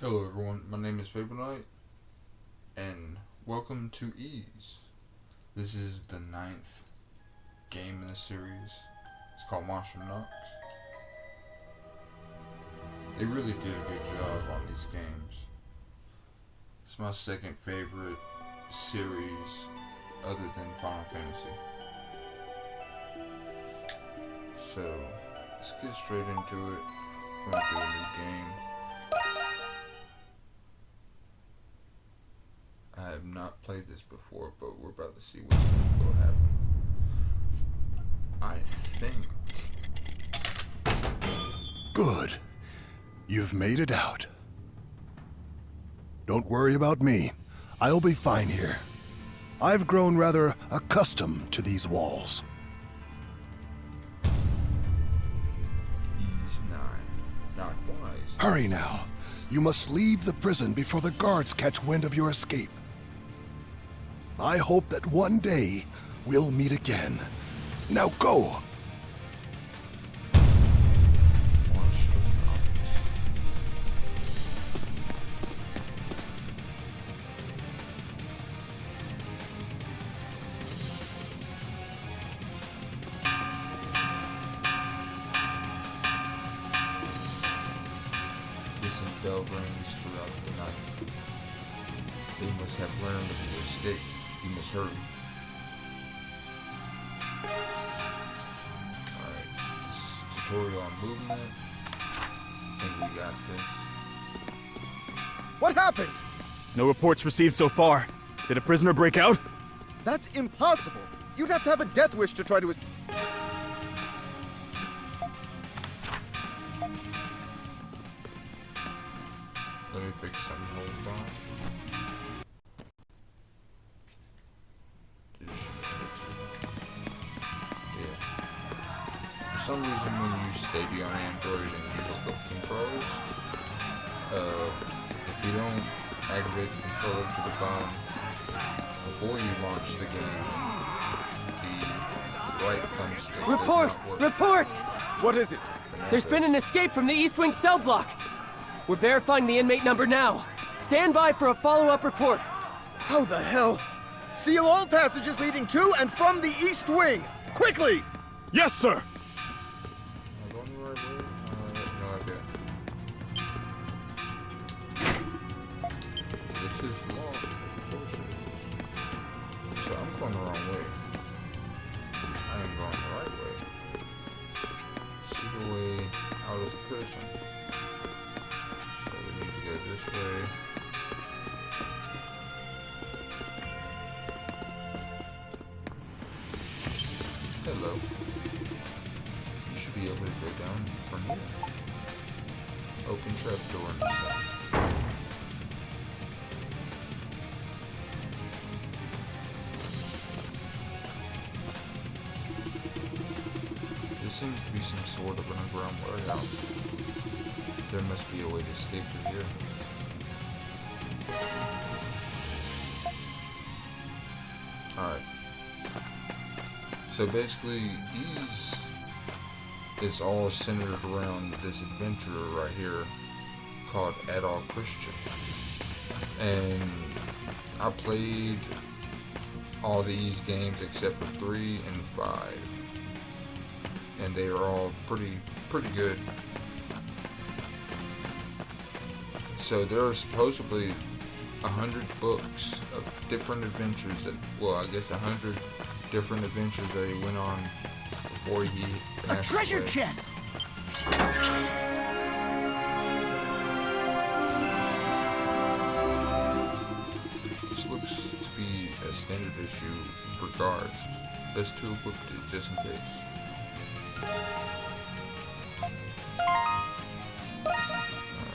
Hello everyone, my name is Fabonite, and welcome to Ease. This is the 9th game in the series. It's called Monstrum. They really did a good job on these games. It's my second favorite series other than Final Fantasy. So, let's get straight into it. We're going to do a new game. I have not played this before, but we're about to see what's going to happen. I think. Good. You've made it out. Don't worry about me. I'll be fine here. I've grown rather accustomed to these walls. Ease 9. Not wise. Hurry now. You must leave the prison before the guards catch wind of your escape. I hope that one day we'll meet again. Now go! Distant bell rings throughout the night. They must have learned of your escape. You must hurry. Alright, this tutorial on movement. I think we got this. What happened? No reports received so far. Did a prisoner break out? That's impossible. You'd have to have a death wish to try to escape. Let me fix something. Hold on. Yeah. For some reason, when you use Stadia on Android and you look up controls, if you don't activate the controller to the phone before you launch the game, the right thumbstick Report! does not work. Report! What is it? There's been an escape from the East Wing cell block. We're verifying the inmate number now. Stand by for a follow-up report. How the hell? Seal all passages leading to and from the East Wing! Quickly! Yes, sir! Am I going the right way? I have no idea. It's his law. Of course it is. So I'm going the wrong way. I am going the right way. Seek a way out of the prison. So we need to go this way. Hello. You should be able to go down from here. Open trap door in the side. This seems to be some sort of underground warehouse. There must be a way to escape through here. Alright. So basically, Ease is all centered around this adventurer right here called Adult Christian. And I played all the Ease games except for 3 and 5. And they are all pretty good. So there are supposedly 100 books of different adventures that, well, I guess 100 different adventures that he went on before he passed away. A treasure chest! This looks to be a standard issue for guards. Best to equip it just in case.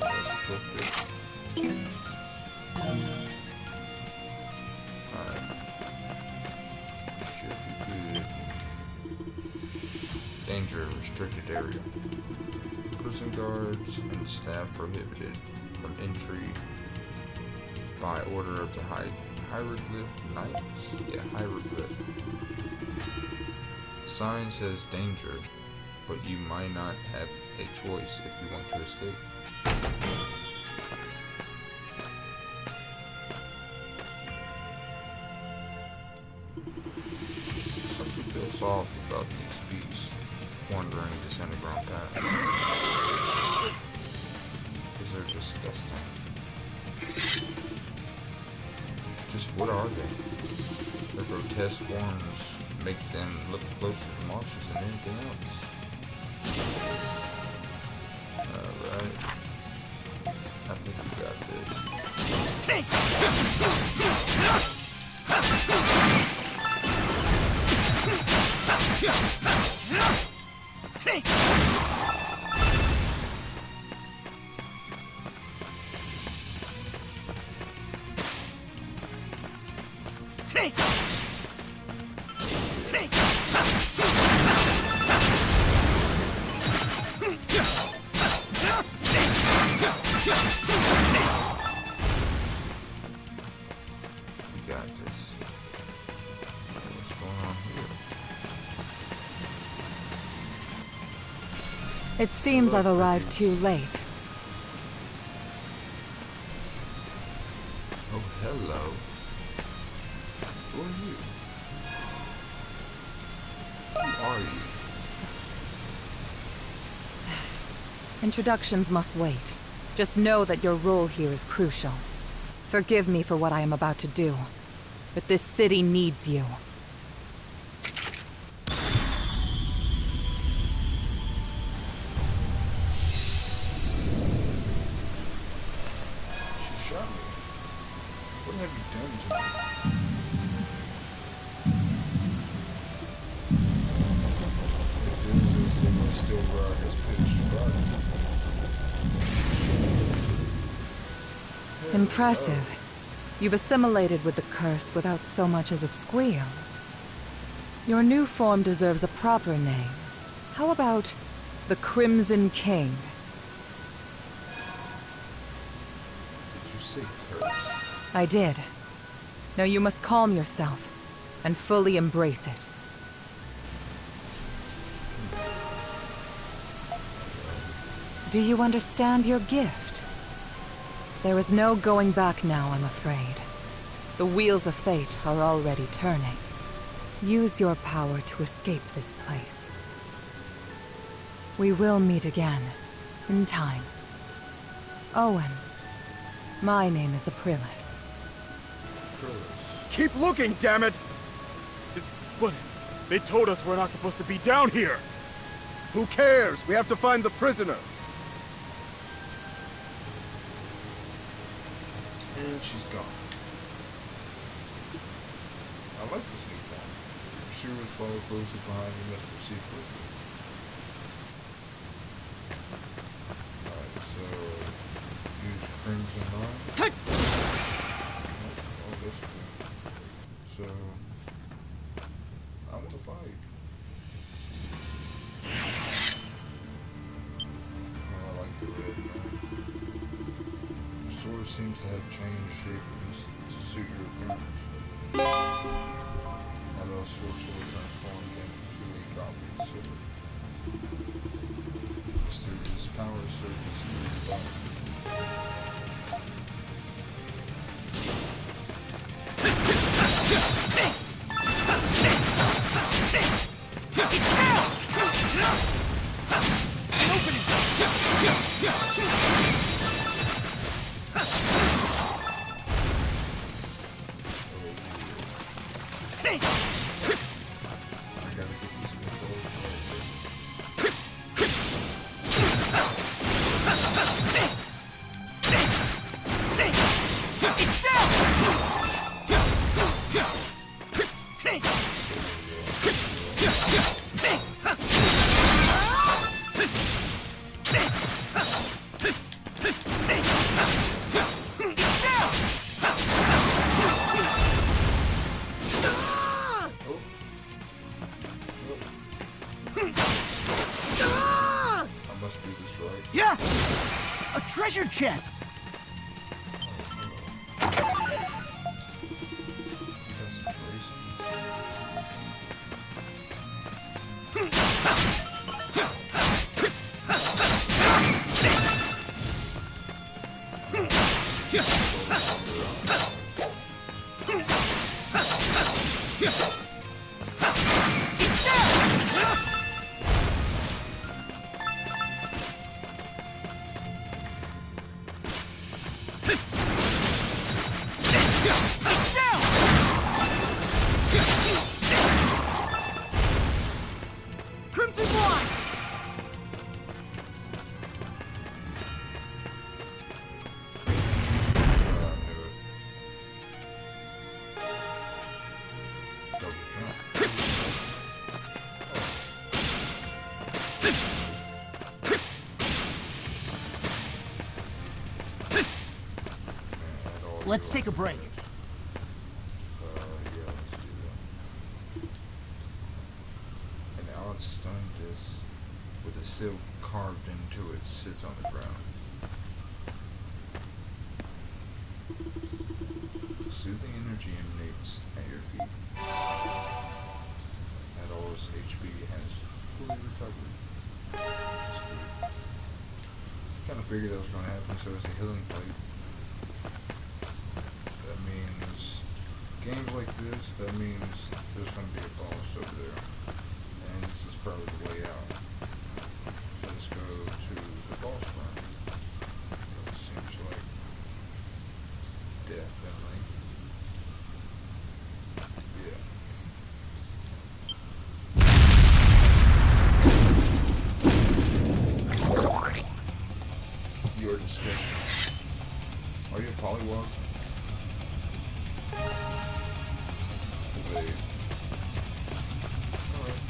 Let's equip it. Danger, restricted area. Prison guards and staff prohibited from entry by order of the Hieroglyph Knights. Yeah, Hieroglyph. The sign says danger, but you might not have a choice if you want to escape. off about these beasts wandering this underground path. Because they're disgusting. Just what are they? Their grotesque forms make them look closer to monsters than anything else. Alright. I think we got this. We got this. What's going on here? It seems I've arrived too late. Oh, hello. Who are you? Who are you? Introductions must wait. Just know that your role here is crucial. Forgive me for what I am about to do, but this city needs you. She shot me. What have you done to me? It feels as though my steel rod has pierced your body. Impressive. You've assimilated with the curse without so much as a squeal. Your new form deserves a proper name. How about the Crimson King? Did you say curse? I did. Now you must calm yourself and fully embrace it. Do you understand your gift? There is no going back now, I'm afraid. The wheels of fate are already turning. Use your power to escape this place. We will meet again, in time. Owen, my name is Aprilis. Curse. Keep looking, damn it! What? They told us we're not supposed to be down here! Who cares? We have to find the prisoner. And she's gone. I like this new plan. Pursuers follow closely behind you, must proceed quickly. Alright, so use Crimson Line. Oh, that's cool. So I'm gonna fight. Oh, I like the red now. Your sword seems to have changed shape to suit your appearance. How does sorcerer transformed into a gothic sword? Mysterious power surges through the body. I gotta get these controls I must do this right. Yeah! A treasure chest! That's some raisins. Let's take a break. Yeah, let's do that. An odd stone disc with a seal carved into it sits on the ground. Soothing energy emanates at your feet. Adol's HP has fully recovered. That's good. Kind of figured that was going to happen, so it's a healing pipe. That means games like this, that means there's going to be a boss over there. And this is probably the way out. So let's go to the boss room. It seems like definitely. Yeah. You're disgusting. Are you a polywog? Wait. Alright.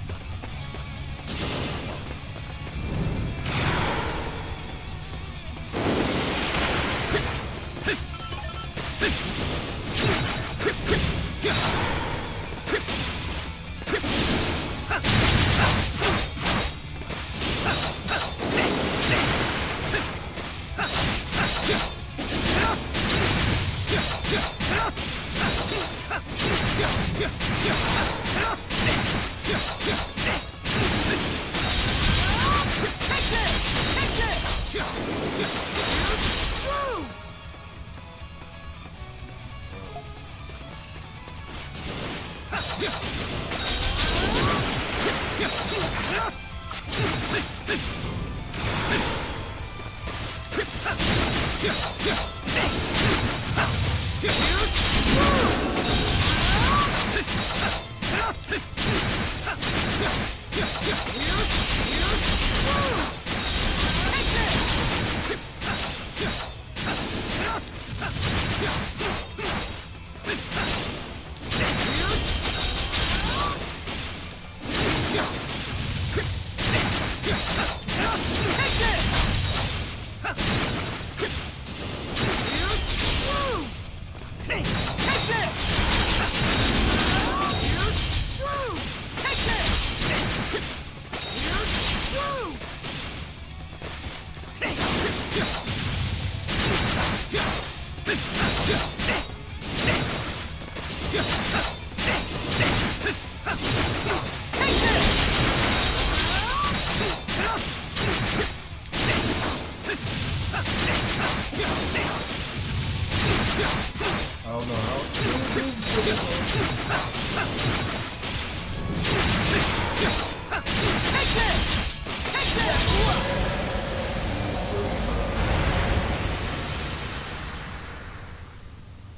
I don't know how true this is.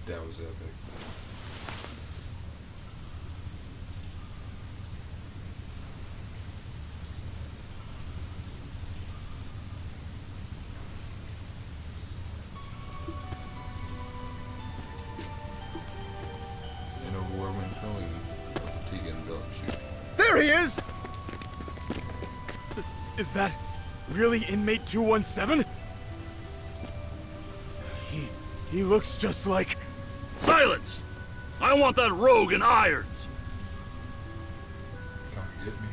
That was epic. An overwhelming feeling of fatigue envelops you. There he is! Is that really inmate 217? He looks just like... Silence! I want that rogue in irons! Come get me.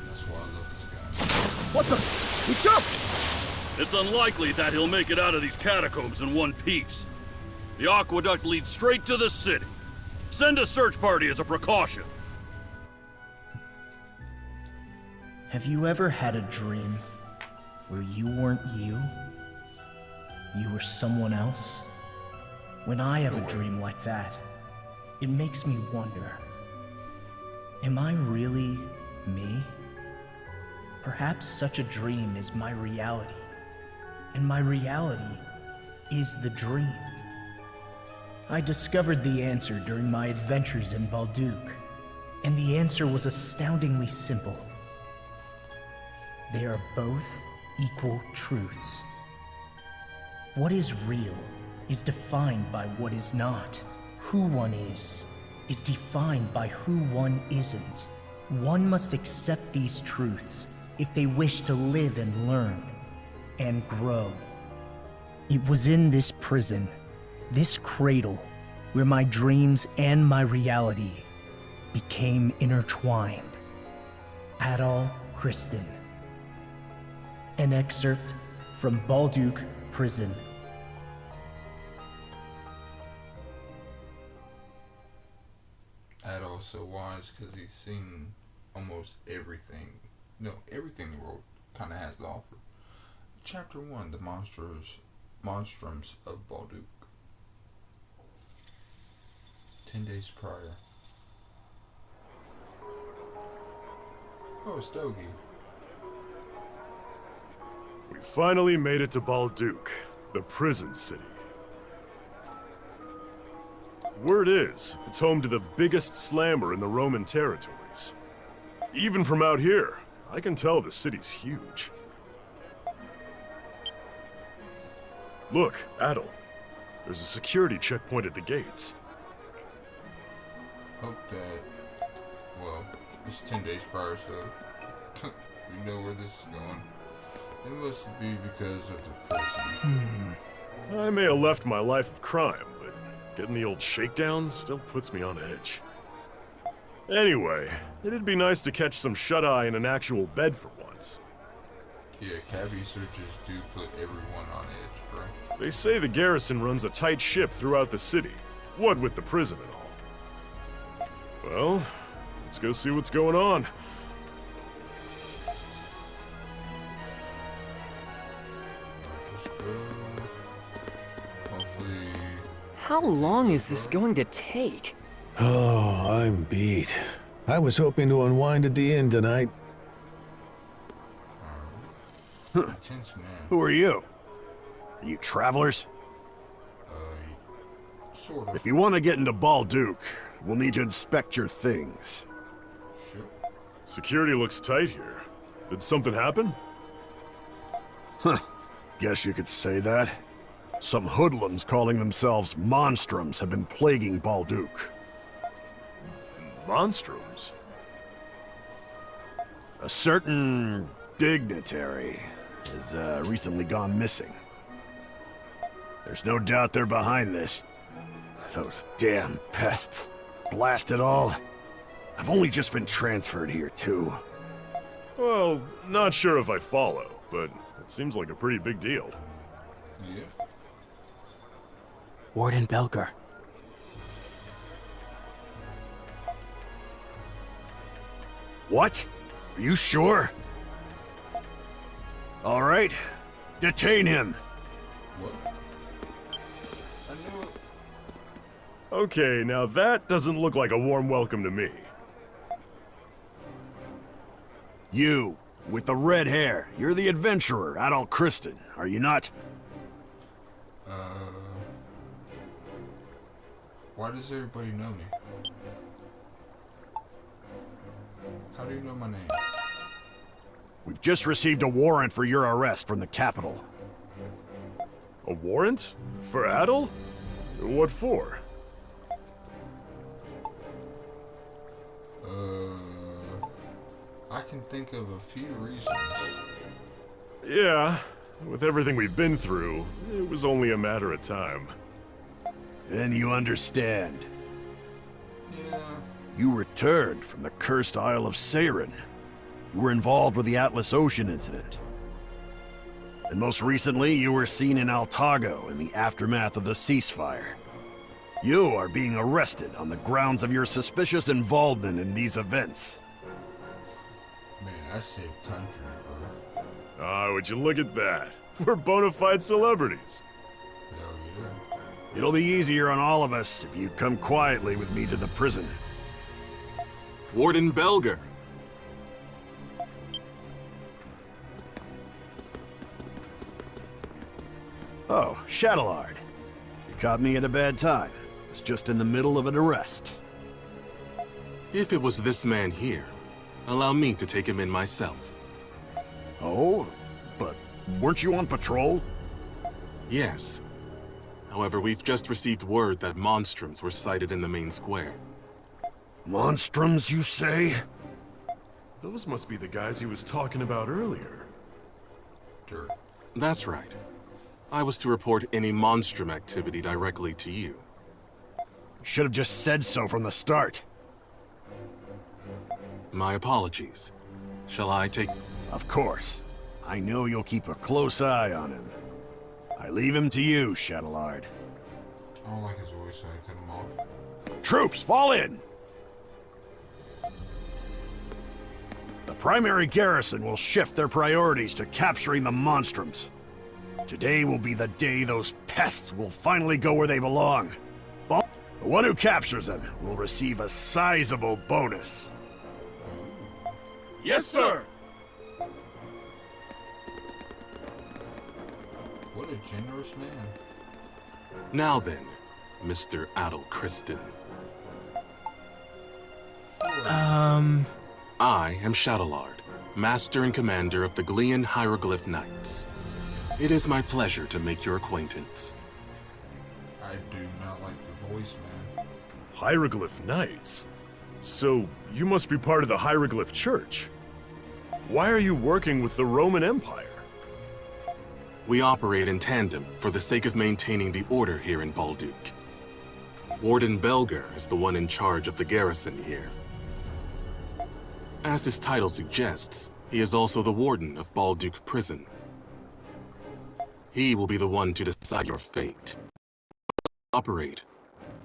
That's why I love this guy. What the? He jumped! It's unlikely that he'll make it out of these catacombs in one piece. The aqueduct leads straight to the city. Send a search party as a precaution. Have you ever had a dream where you weren't you? You were someone else? When I have a dream like that, it makes me wonder, am I really me? Perhaps such a dream is my reality, and my reality is the dream. I discovered the answer during my adventures in Balduke, and the answer was astoundingly simple. They are both equal truths. What is real is defined by what is not. Who one is defined by who one isn't. One must accept these truths if they wish to live and learn and grow. It was in this prison, this cradle, where my dreams and my reality became intertwined. Adol Kristen. An excerpt from Balduke Prison. Adol's so wise because he's seen almost everything. No, everything the world kind of has to offer. Chapter 1, The Monstrums of Balduke. 10 days prior. Oh, Stogie. We finally made it to Balduke, the prison city. Word is, it's home to the biggest slammer in the Roman territories. Even from out here, I can tell the city's huge. Look, Adol. There's a security checkpoint at the gates. Hope that, well, it's 10 days prior, so we know where this is going. It must be because of the prison. I may have left my life of crime, but getting the old shakedown still puts me on edge. Anyway, it'd be nice to catch some shut-eye in an actual bed for once. Yeah, cabbie searches do put everyone on edge, bro. They say the garrison runs a tight ship throughout the city, what with the prison and all. Well, let's go see what's going on. Let's go. Hopefully... How long is this going to take? Oh, I'm beat. I was hoping to unwind at the inn tonight. Intense man. Who are you? Are you travelers? Sort of. If you want to get into Balduke, we'll need to inspect your things. Sure. Security looks tight here. Did something happen? Huh. Guess you could say that. Some hoodlums calling themselves Monstrums have been plaguing Balduke. Monstrums? A certain dignitary has recently gone missing. There's no doubt they're behind this. Those damn pests. Blast it all. I've only just been transferred here, too. Well, not sure if I follow, but it seems like a pretty big deal. Yeah. Warden Belger. What? Are you sure? All right. Detain him. What? I knew it. Okay, now that doesn't look like a warm welcome to me. You, with the red hair. You're the adventurer, Adol Kristen, are you not? Why does everybody know me? How do you know my name? We've just received a warrant for your arrest from the capital. A warrant? For Adol? What for? I can think of a few reasons. Yeah, with everything we've been through, it was only a matter of time. Then you understand. Yeah. You returned from the cursed Isle of Seiren. You were involved with the Atlas Ocean incident. And most recently, you were seen in Altago in the aftermath of the ceasefire. You are being arrested on the grounds of your suspicious involvement in these events. Man, I saved country, bro. Ah, would you look at that? We're bona fide celebrities. Hell yeah. It'll be easier on all of us if you'd come quietly with me to the prison. Warden Belger. Oh, Shadowlard. You caught me at a bad time. I was just in the middle of an arrest. If it was this man here, allow me to take him in myself. Oh? But weren't you on patrol? Yes. However, we've just received word that Monstrums were sighted in the main square. Monstrums, you say? Those must be the guys he was talking about earlier. Dirt. That's right. I was to report any Monstrum activity directly to you. Should have just said so from the start. My apologies. Shall I take... Of course. I know you'll keep a close eye on him. I leave him to you, Shadowlord. I don't like his voice, so I cut him off. Troops, fall in! The primary garrison will shift their priorities to capturing the Monstrums. Today will be the day those pests will finally go where they belong. The one who captures them will receive a sizable bonus. Yes, sir! What a generous man. Now then, Mr. Adel Kristen. I am Shadowlord, Master and Commander of the Glean Hieroglyph Knights. It is my pleasure to make your acquaintance. I do not like your voice, man. Hieroglyph Knights? So, you must be part of the Hieroglyph Church. Why are you working with the Roman Empire? We operate in tandem for the sake of maintaining the order here in Balduke. Warden Belger is the one in charge of the garrison here. As his title suggests, he is also the warden of Balduke Prison. He will be the one to decide your fate. Operate,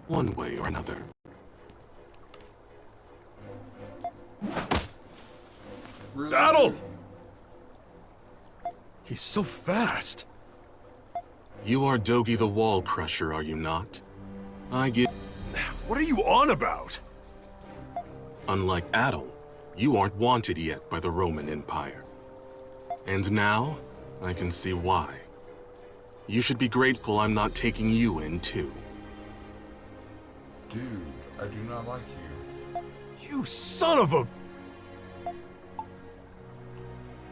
one way or another. Really? Battle! He's so fast. You are Dogi the Wall Crusher, are you not? I get... What are you on about? Unlike Adel, you aren't wanted yet by the Roman Empire. And now, I can see why. You should be grateful I'm not taking you in, too. Dude, I do not like you. You son of a...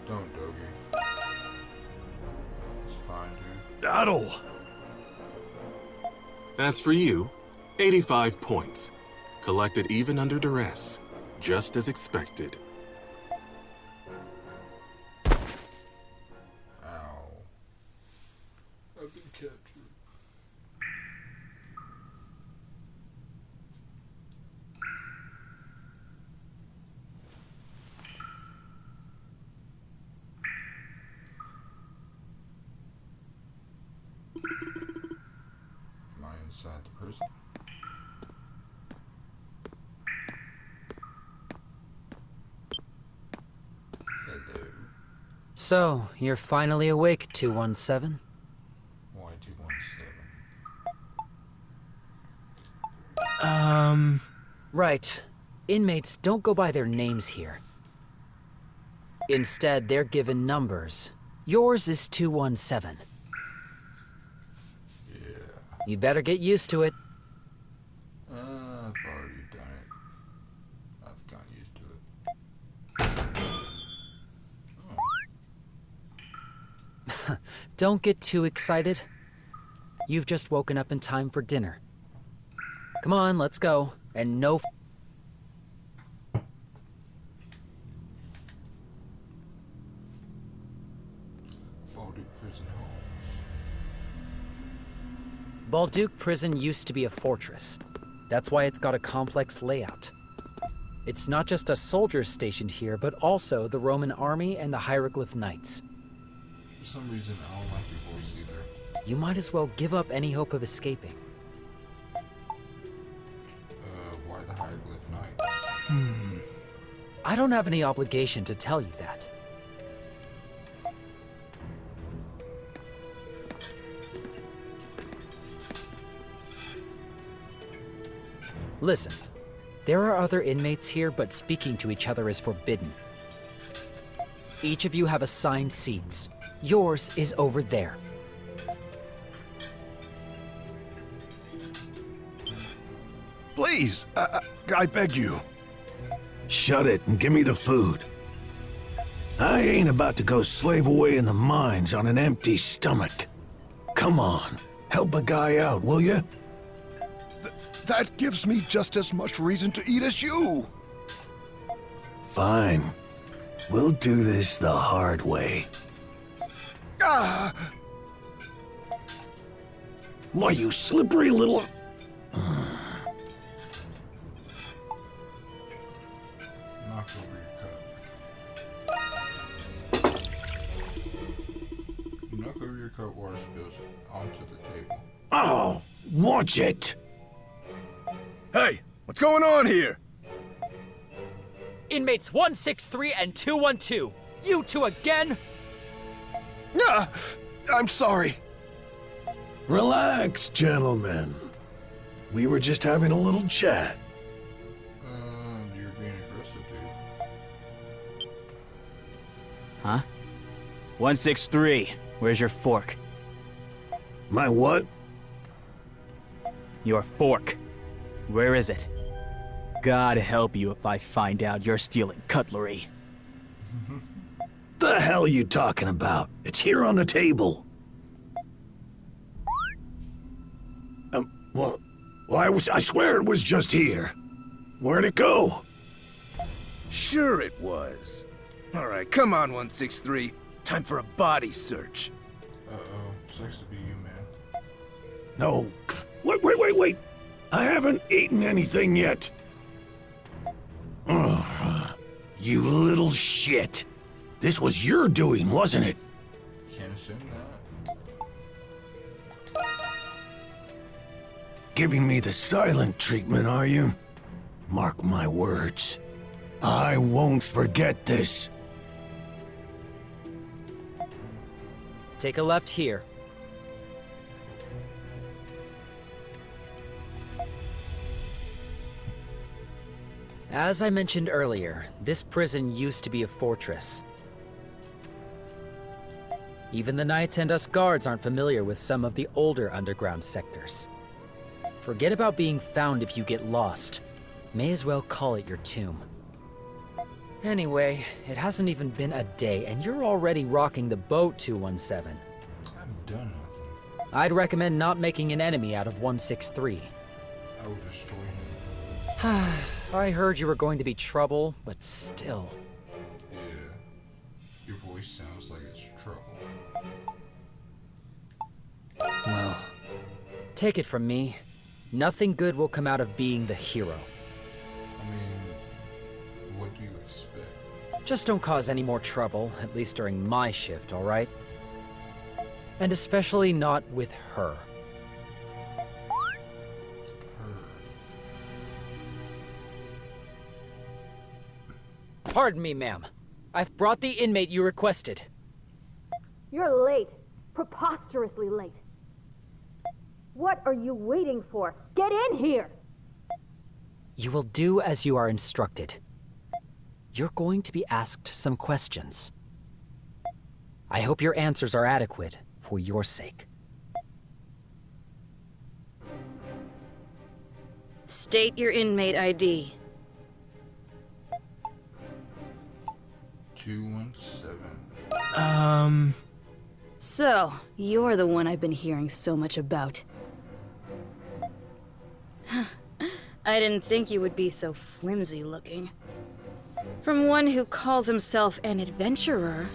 Don't, Dogi. It's fine, dude. Battle! As for you, 85 points. Collected even under duress, just as expected. Ow. I've been captured. Am I inside the prison? Hello. So, you're finally awake, 217? Why 217? Right. Inmates don't go by their names here. Instead, they're given numbers. Yours is 217. Yeah. You better get used to it. I've already done it. I've gotten used to it. Don't get too excited. You've just woken up in time for dinner. Come on, let's go. And no... Balduke Prison Homes. Balduke Prison used to be a fortress. That's why it's got a complex layout. It's not just a soldier stationed here, but also the Roman army and the Hieroglyph Knights. For some reason, I don't like your voice either. You might as well give up any hope of escaping. Why the Hieroglyph Knights? I don't have any obligation to tell you that. Listen, there are other inmates here, but speaking to each other is forbidden. Each of you have assigned seats. Yours is over there. Please, I beg you. Shut it and give me the food. I ain't about to go slave away in the mines on an empty stomach. Come on, help a guy out, will you? That gives me just as much reason to eat as you. Fine. We'll do this the hard way. Ah! Why, you slippery little... Knock over your cup. Knock over your cup, water spills onto the table. Oh, watch it! Hey, what's going on here? Inmates 163 and 212. You two again? Ah, I'm sorry. Relax, gentlemen. We were just having a little chat. You're being aggressive, dude. Huh? 163, where's your fork? My what? Your fork. Where is it? God help you if I find out you're stealing cutlery. The hell you talking about? It's here on the table. Well, I swear it was just here. Where'd it go? Sure it was. Alright, come on, 163. Time for a body search. Uh-oh. Sucks to be you, man. No. Wait. I haven't eaten anything yet. Ugh, you little shit. This was your doing, wasn't it? Can't assume that. Giving me the silent treatment, are you? Mark my words. I won't forget this. Take a left here. As I mentioned earlier, this prison used to be a fortress. Even the knights and us guards aren't familiar with some of the older underground sectors. Forget about being found if you get lost. May as well call it your tomb. Anyway, it hasn't even been a day and you're already rocking the boat, 217. I'm done hunting. I'd recommend not making an enemy out of 163. I will destroy him. I heard you were going to be trouble, but still. Yeah. Your voice sounds like it's trouble. Well, take it from me. Nothing good will come out of being the hero. I mean, what do you expect? Just don't cause any more trouble, at least during my shift, alright? And especially not with her. Pardon me, ma'am. I've brought the inmate you requested. You're late. Preposterously late. What are you waiting for? Get in here! You will do as you are instructed. You're going to be asked some questions. I hope your answers are adequate for your sake. State your inmate ID. 217. So, you're the one I've been hearing so much about. I didn't think you would be so flimsy looking. From one who calls himself an adventurer,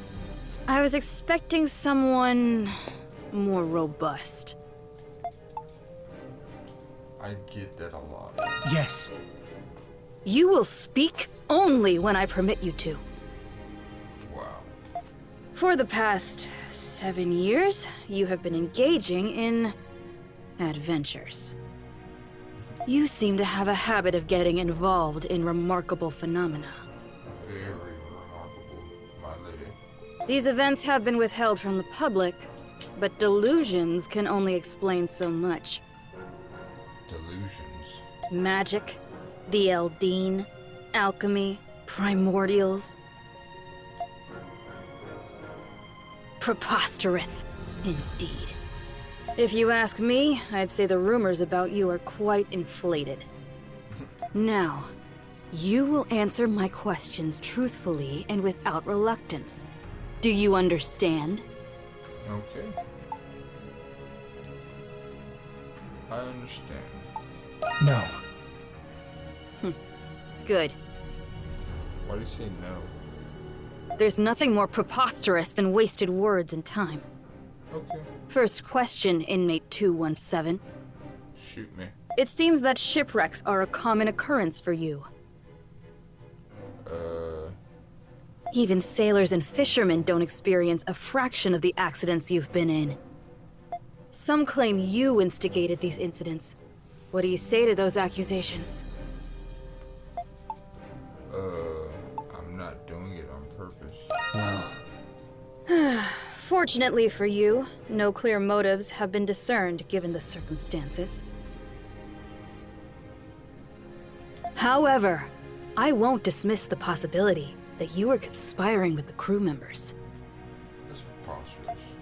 I was expecting someone more robust. I get that a lot. Yes. You will speak only when I permit you to. Wow. For the past 7 years, you have been engaging in adventures. You seem to have a habit of getting involved in remarkable phenomena. Very remarkable, my lady. These events have been withheld from the public, but delusions can only explain so much. Delusions. Magic, the Eldine, alchemy, primordials. Preposterous, indeed. If you ask me, I'd say the rumors about you are quite inflated. Now, you will answer my questions truthfully and without reluctance. Do you understand? Okay. I understand. No. Good. Why do you say no? There's nothing more preposterous than wasted words and time. Okay. First question, inmate 217. Shoot me. It seems that shipwrecks are a common occurrence for you. Even sailors and fishermen don't experience a fraction of the accidents you've been in. Some claim you instigated these incidents. What do you say to those accusations? I'm not doing it on purpose. Well, Fortunately for you, no clear motives have been discerned given the circumstances. However, I won't dismiss the possibility that you were conspiring with the crew members. That's preposterous.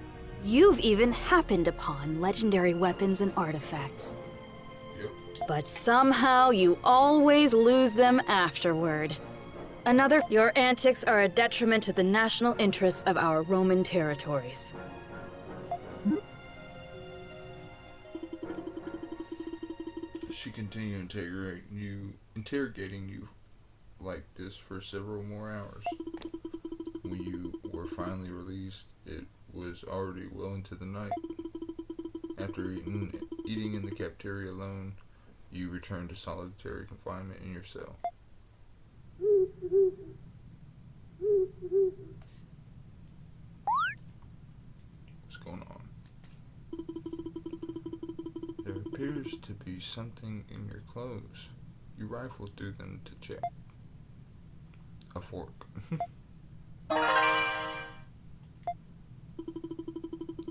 You've even happened upon legendary weapons and artifacts. Yep. But somehow you always lose them afterward. Your antics are a detriment to the national interests of our Roman territories. She continued interrogating you like this for several more hours. When you were finally released, it was already well into the night. After eating in the cafeteria alone, you returned to solitary confinement in your cell. What's going on? There appears to be something in your clothes. You rifle through them to check. A fork.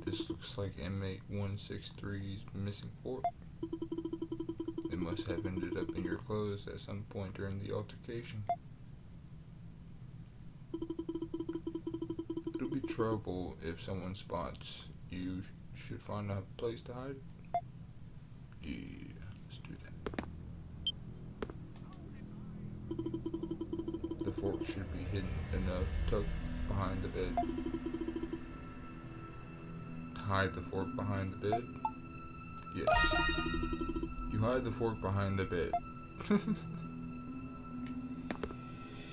This looks like inmate 163's missing fork. It must have ended up in your clothes at some point during the altercation. It'll be trouble if someone spots you. Should find a place to hide it. Yeah, let's do that. The fork should be hidden enough, tucked behind the bed. Hide the fork behind the bed? Yes. You hide the fork behind the bed.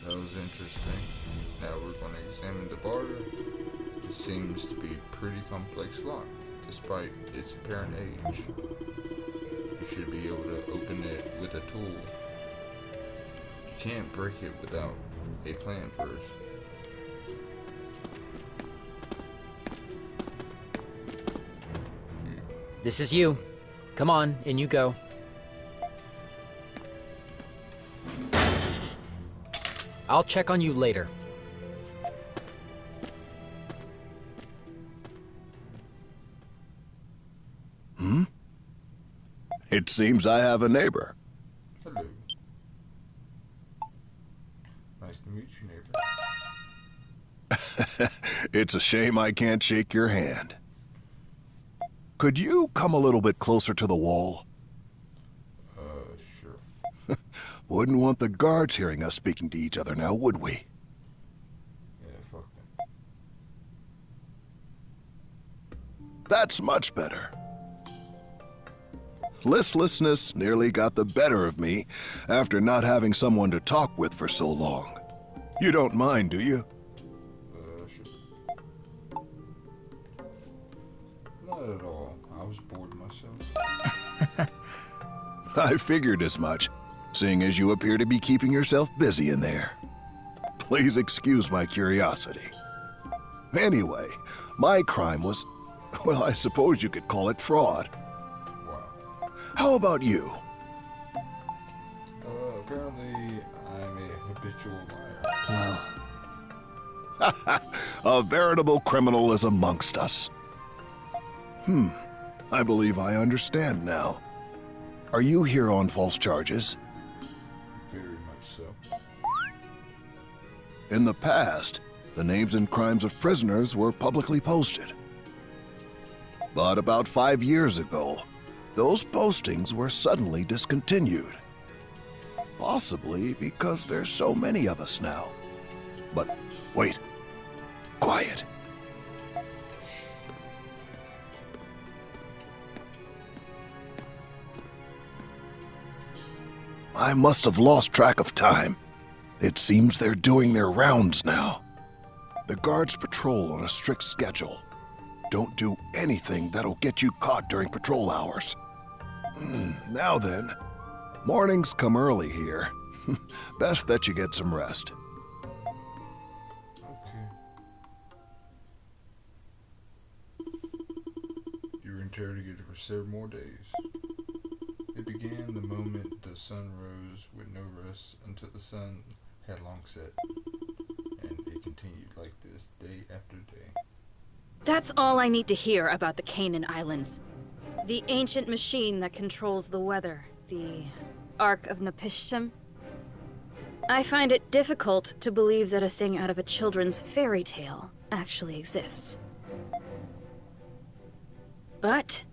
That was interesting. Now we're going to examine the bar. It seems to be a pretty complex lock, despite its apparent age. You should be able to open it with a tool. You can't break it without a plan first. This is you. Come on, in you go. I'll check on you later. It seems I have a neighbor. Hello. Nice to meet you, neighbor. It's a shame I can't shake your hand. Could you come a little bit closer to the wall? Sure. Wouldn't want the guards hearing us speaking to each other now, would we? Yeah, fuck them. That's much better. Listlessness nearly got the better of me after not having someone to talk with for so long. You don't mind, do you? Sure. Not at all. I was bored myself. I figured as much, seeing as you appear to be keeping yourself busy in there. Please excuse my curiosity. Anyway, my crime was, well, I suppose you could call it fraud. How about you? Apparently, I'm a habitual liar. Well, a veritable criminal is amongst us. I believe I understand now. Are you here on false charges? Very much so. In the past, the names and crimes of prisoners were publicly posted. But about 5 years ago, those postings were suddenly discontinued. Possibly because there's so many of us now. But wait. Quiet. I must have lost track of time. It seems they're doing their rounds now. The guards patrol on a strict schedule. Don't do anything that'll get you caught during patrol hours. Now then, mornings come early here. Best that you get some rest. Okay. You were interrogated for several more days. It began the moment the sun rose with no rest until the sun had long set. And it continued like this day after day. That's all I need to hear about the Canaan Islands. The ancient machine that controls the weather. The Ark of Napishtim. I find it difficult to believe that a thing out of a children's fairy tale actually exists. But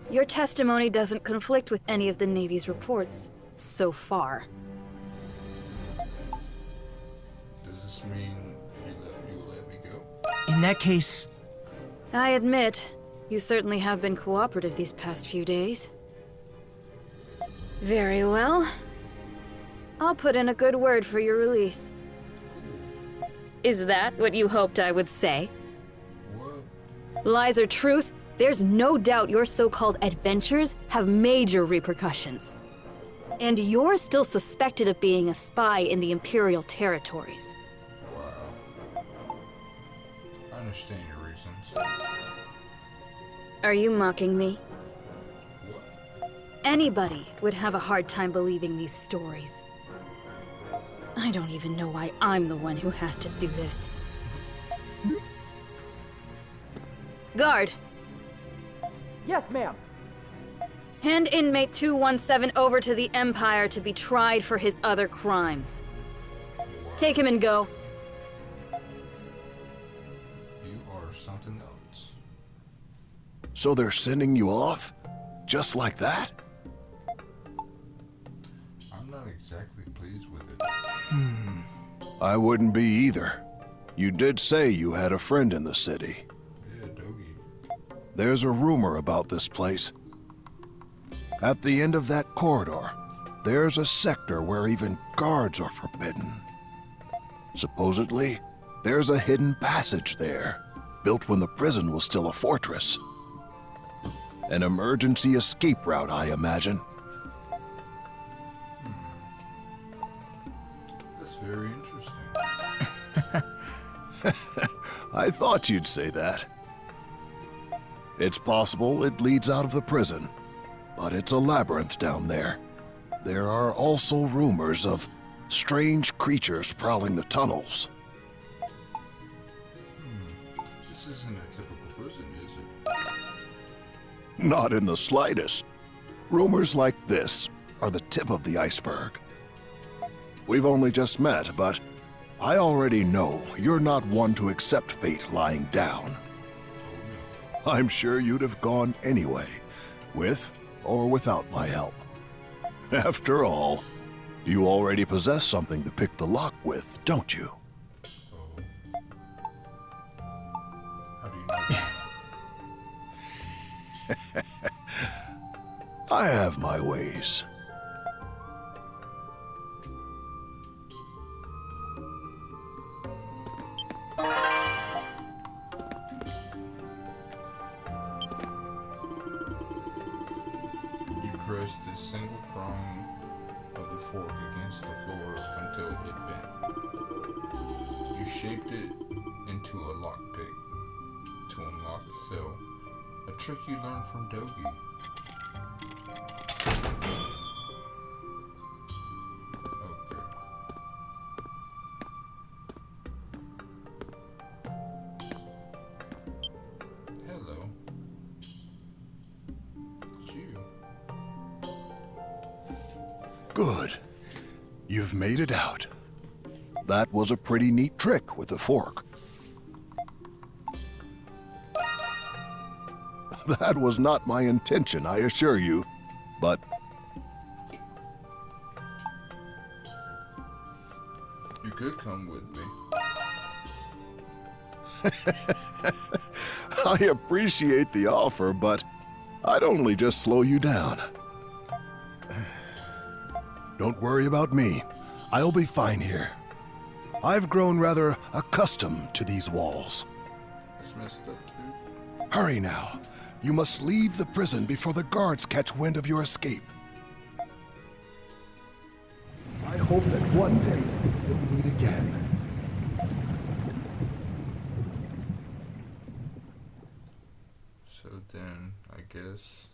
your testimony doesn't conflict with any of the Navy's reports so far. Does this mean you'll let me go? In that case... I admit, you certainly have been cooperative these past few days. Very well. I'll put in a good word for your release. Is that what you hoped I would say? What? Lies or truth, there's no doubt your so-called adventures have major repercussions. And you're still suspected of being a spy in the Imperial territories. Wow. I understand your reasons. Are you mocking me? What? Anybody would have a hard time believing these stories. I don't even know why I'm the one who has to do this. Guard! Yes, ma'am. Hand inmate 217 over to the Empire to be tried for his other crimes. Take him and go. You are something else. So they're sending you off? Just like that? I'm not exactly pleased with it. I wouldn't be either. You did say you had a friend in the city. Yeah, Dogi. There's a rumor about this place. At the end of that corridor, there's a sector where even guards are forbidden. Supposedly, there's a hidden passage there, built when the prison was still a fortress. An emergency escape route, I imagine. That's very interesting. I thought you'd say that. It's possible it leads out of the prison, but it's a labyrinth down there. There are also rumors of strange creatures prowling the tunnels. This isn't a typical prison, is it? Not in the slightest. Rumors like this are the tip of the iceberg. We've only just met, but I already know you're not one to accept fate lying down. I'm sure you'd have gone anyway, with or without my help. After all, you already possess something to pick the lock with, don't you? Oh. How do you know that? I have my ways. You pressed the single prong of the fork against the floor until it bent. You shaped it into a lockpick to unlock the cell, a trick you learned from Dogi. Okay. Hello. It's you. Good. You've made it out. That was a pretty neat trick with the fork. That was not my intention, I assure you, but... You could come with me. I appreciate the offer, but I'd only just slow you down. Don't worry about me. I'll be fine here. I've grown rather accustomed to these walls. That's messed up, dude. Hurry now. You must leave the prison before the guards catch wind of your escape. I hope that one day we'll meet again. So then, I guess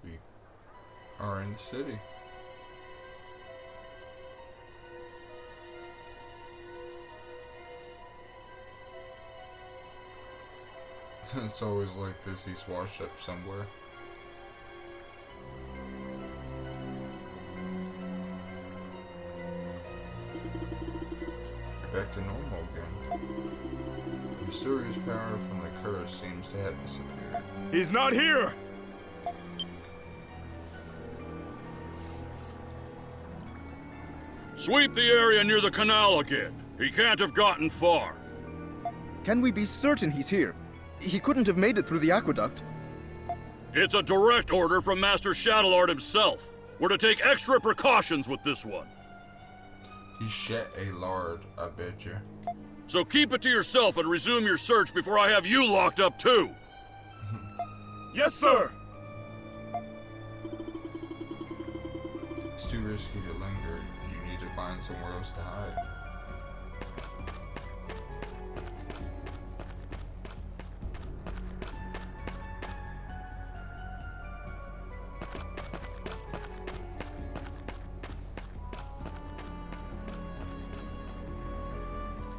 we are in the city. It's always like this, he's washed up somewhere. We're back to normal again. The mysterious power from the curse seems to have disappeared. He's not here! Sweep the area near the canal again. He can't have gotten far. Can we be certain he's here? He couldn't have made it through the aqueduct. It's a direct order from Master Shadowlord himself. We're to take extra precautions with this one. He shat a lard, I bet you. So keep it to yourself and resume your search before I have you locked up too. Yes, sir! It's too risky to linger. You need to find somewhere else to hide.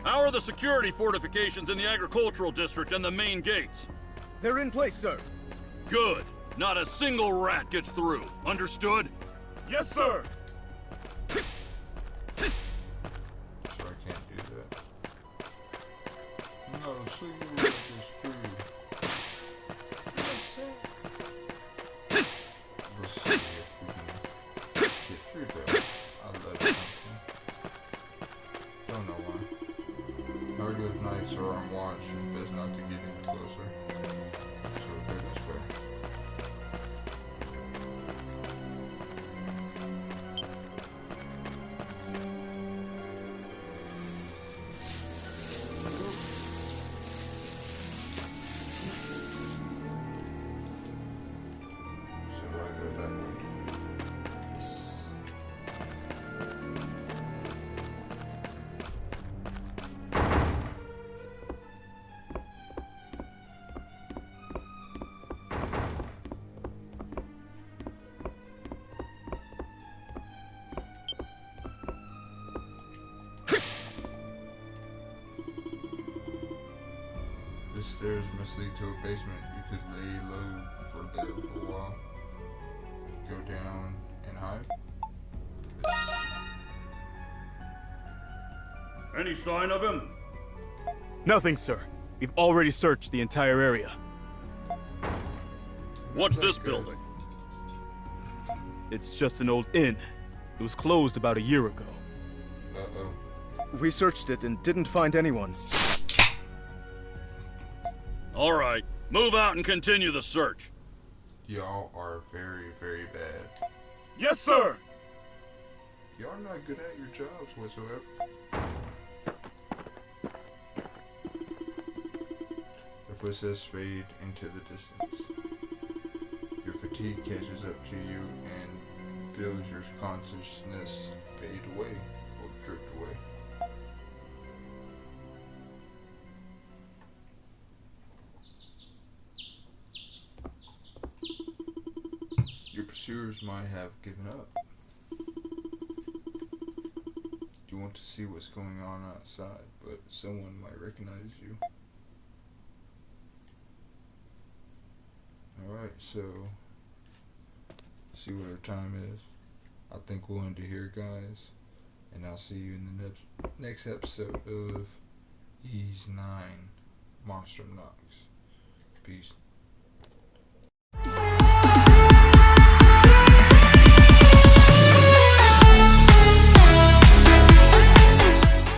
How are the security fortifications in the agricultural district and the main gates? They're in place, sir. Good. Not a single rat gets through. Understood? Yes, sir! So I can't do that. No, so you will get screwed. Yes, sir. Let's see if we can get through that. I love something. Don't know why. Hieroglyph knights are on watch. It's best not to get any closer. So we'll go this way. So I go that way. Yes. The stairs must lead to a basement. You could lay low for there for a while. Go down and hide. Any sign of him? Nothing, sir. We've already searched the entire area. What's this building? It's just an old inn. It was closed about a year ago. Uh-oh. We searched it and didn't find anyone. All right. Move out and continue the search. Y'all are very, very bad. Yes, sir! Y'all are not good at your jobs whatsoever. The footsteps fade into the distance. Your fatigue catches up to you and feels your consciousness fade away or drift away. Your pursuers might have given up. You want to see what's going on outside, but someone might recognize you. Alright, so see what our time is. I think we'll end it here, guys. And I'll see you in the next episode of Ease 9 Monstrum Knocks. Peace.